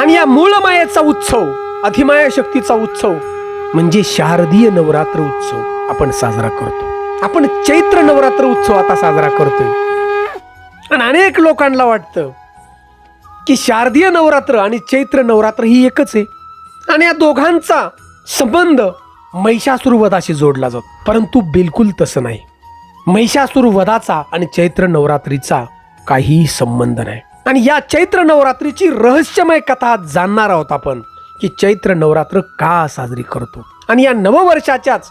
आणि या मूळ मायेचा उत्सव, अधिमाया शक्तीचा उत्सव म्हणजे शारदीय नवरात्र उत्सव आपण साजरा करतो. आपण चैत्र नवरात्र उत्सव आता साजरा करतोय. आणि अनेक लोकांना वाटतं की शारदीय नवरात्र आणि चैत्र नवरात्र ही एकच आहे आणि या दोघांचा संबंध महिषासुर वधाशी जोडला जातो. परंतु बिलकुल तसं नाही. महिषासुर वधाचा आणि चैत्र नवरात्रीचा काहीही संबंध नाही. आणि या चैत्र नवरात्रीची रहस्यमय कथा जाणणार आहोत आपण की चैत्र नवरात्र का साजरी करतो आणि या नववर्षाच्याच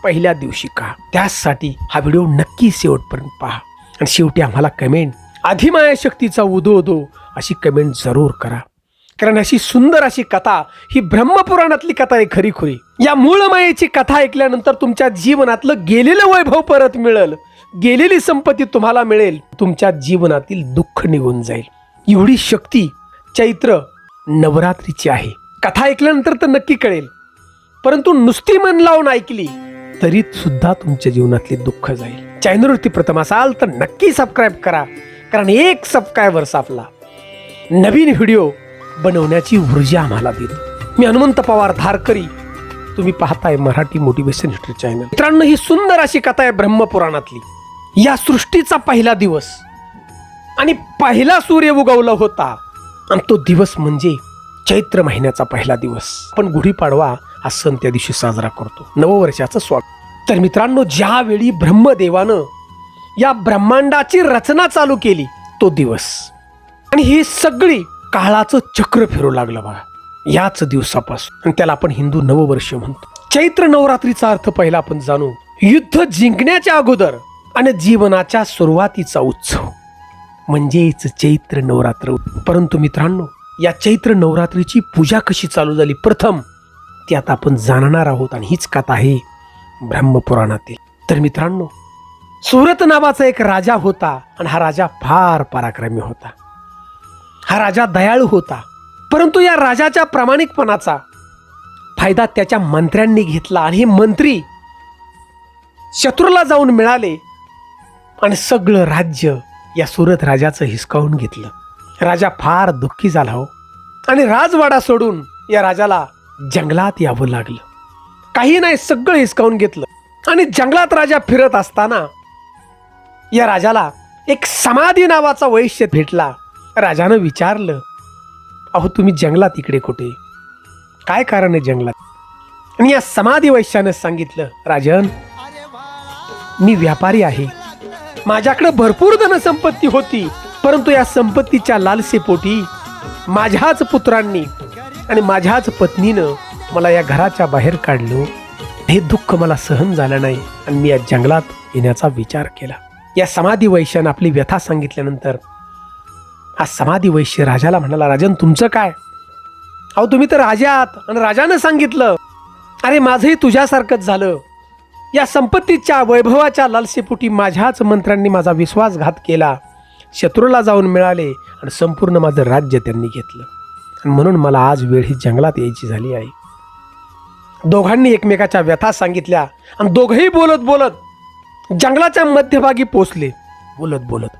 पहिल्या दिवशी का. त्यासाठी हा व्हिडिओ नक्की शेवटपर्यंत पहा आणि शेवटी आम्हाला कमेंट अधिमाया शक्तीचा उदो उदो अशी कमेंट जरूर करा. कारण अशी सुंदर अशी कथा ही ब्रह्मपुराणातली कथा आहे खरीखुरी. या मूळ मायेची कथा ऐकल्यानंतर तुमच्या जीवनातलं गेलेलं वैभव परत मिळेल, गेलेली संपत्ती तुम्हाला मिळेल, तुमच्या जीवनातील दुःख निघून जाईल. एवढी शक्ती चैत्र नवरात्रीची आहे. कथा ऐकल्यानंतर तर नक्की कळेल, परंतु नुसती मन लावून ऐकली तरी सुद्धा तुमच्या जीवनातले दुःख जाईल. चॅनलवरती प्रथम असाल तर नक्की सबस्क्राईब करा, कारण एक सबस्क्रायबर्स आपला नवीन व्हिडिओ बनवण्याची ऊर्जा आम्हाला देतो. मी हनुमंत पवार धारकरी, तुम्ही पाहताय मराठी मोटिवेशन हिस्ट्री चॅनल. मित्रांनो, ही सुंदर अशी कथा आहे ब्रह्मपुराणातली. या सृष्टीचा पहिला दिवस आणि पहिला सूर्य उगवला होता आणि तो दिवस म्हणजे चैत्र महिन्याचा पहिला दिवस. आपण गुढीपाडवा हा सण त्या दिवशी साजरा करतो, नववर्षाचं स्वागत. तर मित्रांनो, ज्यावेळी ब्रह्मदेवानं या ब्रह्मांडाची रचना चालू केली तो दिवस आणि ही सगळी काळाचं चक्र फिरू लागलं बघा याच दिवसापासून, आणि त्याला आपण हिंदू नववर्ष म्हणतो. चैत्र नवरात्रीचा अर्थ पहिला आपण जाणू. युद्ध जिंकण्याच्या अगोदर आणि जीवनाच्या सुरुवातीचा उत्सव म्हणजेच चैत्र नवरात्र. परंतु मित्रांनो, या चैत्र नवरात्रीची पूजा कशी चालू झाली प्रथम ती आता आपण जाणणार आहोत आणि हीच कथा आहे ब्रह्मपुराणातील. तर मित्रांनो, सुरत नावाचा एक राजा होता आणि हा राजा फार पराक्रमी होता. हा राजा दयाळू होता, परंतु या राजाच्या प्रामाणिकपणाचा फायदा त्याच्या मंत्र्यांनी घेतला आणि हे मंत्री शत्रूला जाऊन मिळाले आणि सगळं राज्य या सुरत राजाचं हिसकावून घेतलं. राजा फार दुःखी झाला हो आणि राजवाडा सोडून या राजाला जंगलात यावं लागलं. काही नाही, सगळं हिसकावून घेतलं आणि जंगलात राजा फिरत असताना या राजाला एक समाधी नावाचा वैश्य भेटला. राजानं विचारलं, अहो तुम्ही जंगलात इकडे कुठे, काय कारण आहे जंगलात? आणि या समाधी वैश्यानं सांगितलं, राजन, मी व्यापारी आहे, माझ्याकडे भरपूर धनसंपत्ती होती, परंतु या संपत्तीच्या लालसेपोटी माझ्याच पुत्रांनी आणि माझ्याच पत्नीनं मला या घराच्या बाहेर काढलं. हे दुःख मला सहन झालं नाही आणि मी या जंगलात येण्याचा विचार केला. या समाधी वैश्यानं आपली व्यथा सांगितल्यानंतर हा समाधी वैश्य राजाला म्हणाला, राजन तुमचं काय? अहो तुम्ही तर राजा आहात. आणि राजानं सांगितलं, अरे माझंही तुझ्यासारखंच झालं. या संपत्तीच्या वैभवाच्या लालसेपोटी माझ्याच मंत्र्यांनी माझा विश्वासघात केला, शत्रूला जाऊन मिळाले आणि संपूर्ण माझं राज्य त्यांनी घेतलं आणि म्हणून मला आज वेळ ही जंगलात यायची झाली आहे. दोघांनी एकमेकाच्या व्यथा सांगितल्या आणि दोघंही बोलत बोलत जंगलाच्या मध्यभागी पोचले, बोलत बोलत.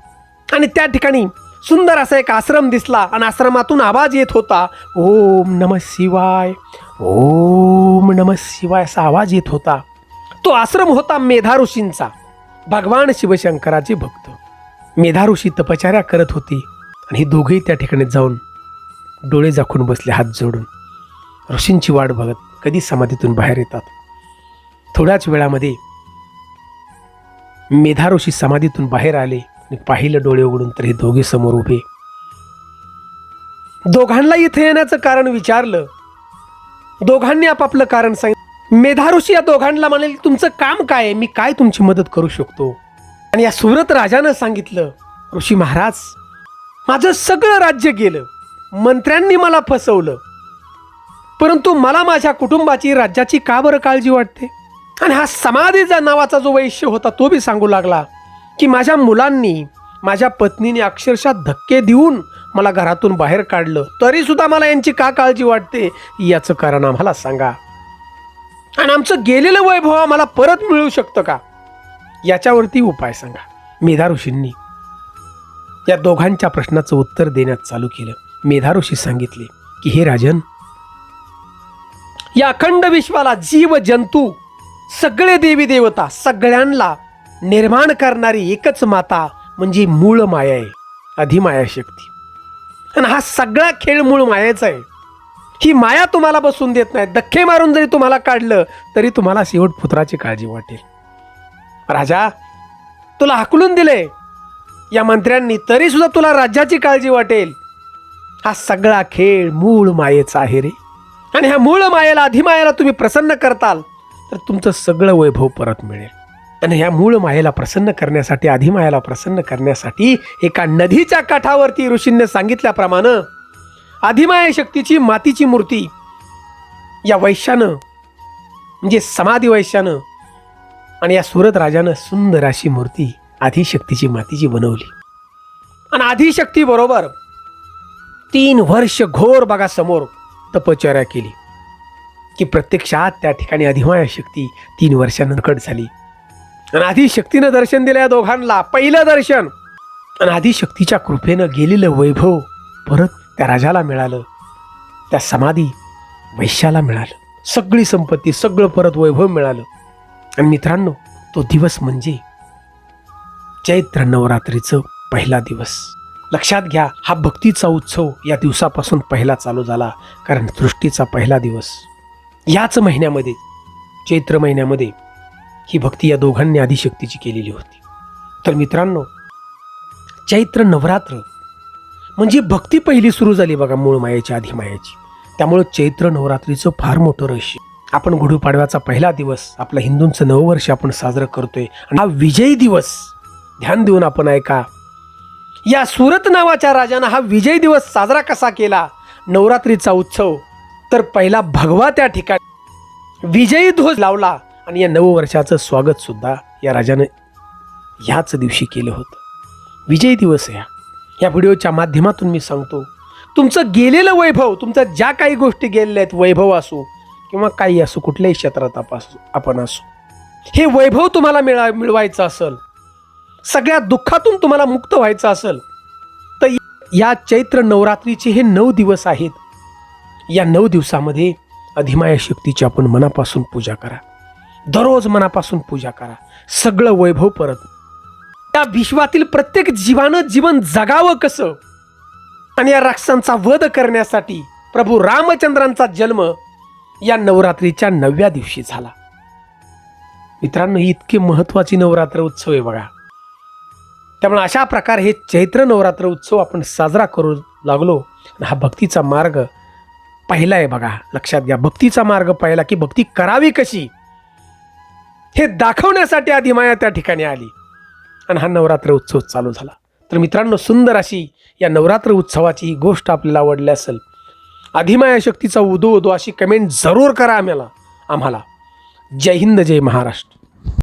आणि त्या ठिकाणी सुंदर असा एक आश्रम दिसला आणि आश्रमातून आवाज येत होता, ओम नमः शिवाय, ओम नमः शिवाय असा आवाज येत होता. तो आश्रम होता मेधा ऋषींचा, भगवान शिवशंकराचे भक्त. मेधा ऋषी तपश्चर्या करत होती आणि हे दोघेही त्या ठिकाणी जाऊन डोळे झाकून बसले, हात जोडून ऋषींची वाट बघत कधी समाधीतून बाहेर येतात. थोड्याच वेळामध्ये मेधा ऋषी समाधीतून बाहेर आले आणि पाहिलं डोळे उघडून तर हे दोघे समोर उभे. दोघांना इथे येण्याचं कारण विचारलं. दोघांनी आपापलं कारण सांगितलं. मेधा ऋषी या दोघांना म्हणाले, तुमचं काम काय आहे, मी काय तुमची मदत करू शकतो? आणि या सुरत राजानं सांगितलं, ऋषी महाराज, माझं सगळं राज्य गेलं, मंत्र्यांनी मला फसवलं, परंतु मला माझ्या कुटुंबाची, राज्याची का बरं काळजी वाटते? आणि हा समाधीचा नावाचा जो वैश्य होता तो बी सांगू लागला की माझ्या मुलांनी, माझ्या पत्नीने अक्षरशः धक्के देऊन मला घरातून बाहेर काढलं, तरी सुद्धा मला यांची का काळजी वाटते याचं कारण आम्हाला सांगा. आणि आमचं गेलेलं वैभव आम्हाला परत मिळू शकतं का, याच्यावरती उपाय सांगा. मेधा ऋषींनी या दोघांच्या प्रश्नाचं उत्तर देण्यात चालू केलं. मेधा ऋषी सांगितले की हे राजन, या अखंड विश्वाला जीव जंतू सगळे देवी देवता सगळ्यांना निर्माण करणारी एकच माता म्हणजे मूळ माया आहे, अधिमाया शक्ती. आणि हा सगळा खेळ मूळ मायेचा आहे. ही माया तुम्हाला बसून देत नाही. धक्के मारून जरी तुम्हाला काढलं तरी तुम्हाला शेवट पुत्राची काळजी वाटेल. राजा, तुला हाकलून दिले या मंत्र्यांनी तरी सुद्धा तुला राज्याची काळजी वाटेल. हा सगळा खेळ मूळ मायेचा आहे रे. आणि ह्या मूळ मायेला, अधिमायाला तुम्ही प्रसन्न करताल तर तुमचं सगळं वैभव परत मिळेल. आणि ह्या मूळ मायेला प्रसन्न करण्यासाठी, अधिमायाला प्रसन्न करण्यासाठी एका नदीच्या काठावरती ऋषींनी सांगितल्याप्रमाणे अधिमाया शक्तीची मातीची मूर्ती या वैश्यानं म्हणजे समाधी वैश्यानं आणि या सुरत राजानं सुंदर अशी मूर्ती आदिशक्तीची मातीची बनवली. आणि आदिशक्ती बरोबर 3 वर्ष घोर बघा समोर तपश्चर्या केली की प्रत्यक्षात त्या ठिकाणी अधिमाया शक्ती 3 वर्षांनंतर प्रकट झाली. आणि आदिशक्तीनं दर्शन दिलं या दोघांना, पहिलं दर्शन. आणि आदिशक्तीच्या कृपेनं गेलेलं वैभव परत त्या राजाला मिळालं, त्या समाधी वैश्याला मिळालं, सगळी संपत्ती, सगळं परत वैभव मिळालं. आणि मित्रांनो, तो दिवस म्हणजे चैत्र नवरात्रीचं पहिला दिवस. लक्षात घ्या, हा भक्तीचा उत्सव या दिवसापासून पहिला चालू झाला. कारण सृष्टीचा पहिला दिवस याच महिन्यामध्ये, चैत्र महिन्यामध्ये ही भक्ती या दोघांनी आदिशक्तीची केलेली होती. तर मित्रांनो, चैत्र नवरात्र म्हणजे भक्ती पहिली सुरू झाली बघा मूळ मायेची, अधिमायाची. त्यामुळं चैत्र नवरात्रीचं फार मोठं रहस्य. आपण गुढीपाडव्याचा पहिला दिवस, आपलं हिंदूंचं नववर्ष आपण साजरं करतोय. आणि हा विजयी दिवस ध्यान देऊन आपण ऐका. या सुरत नावाच्या राजानं हा विजय दिवस साजरा कसा केला, नवरात्रीचा उत्सव, तर पहिला भगवा त्या ठिकाणी विजयी ध्वज लावला. आणि या नववर्षाचं स्वागत सुद्धा या राजानं ह्याच दिवशी केलं होतं. विजय दिवस आहे या व्हिडिओच्या माध्यमातून मी सांगतो, तुमचं गेलेलं वैभव, तुमच्या ज्या काही गोष्टी गेलेल्या आहेत, वैभव असो किंवा काही असो, कुठल्याही क्षेत्रात आपण असो, हे वैभव तुम्हाला मिळवायचं असेल, सगळ्या दुःखातून तुम्हाला मुक्त व्हायचं असेल, तर या चैत्र नवरात्रीचे हे 9 दिवस आहेत. या 9 दिवसामध्ये अधिमाया शक्तीची आपण मनापासून पूजा करा, दररोज मनापासून पूजा करा. सगळं वैभव परत. त्या विश्वातील प्रत्येक जीवानं जीवन जगावं कसं, आणि या राक्षसांचा वध करण्यासाठी प्रभू रामचंद्रांचा जन्म या नवरात्रीच्या 9व्या दिवशी झाला. मित्रांनो, ही इतकी महत्वाची नवरात्र उत्सव आहे बघा. त्यामुळे अशा प्रकारे हे चैत्र नवरात्र उत्सव आपण साजरा करू लागलो. हा भक्तीचा मार्ग पहिला आहे बघा. लक्षात घ्या, भक्तीचा मार्ग पहिला, की भक्ती करावी कशी हे दाखवण्यासाठी अधिमाया त्या ठिकाणी आली आणि हा नवरात्र उत्सव चालू झाला. तर मित्रांनो, सुंदर अशी या नवरात्र उत्सवाची ही गोष्ट आपल्याला आवडली असेल, अधिमाया शक्तीचा उदो उदो अशी कमेंट जरूर करा आम्हाला. जय हिंद, जय महाराष्ट्र.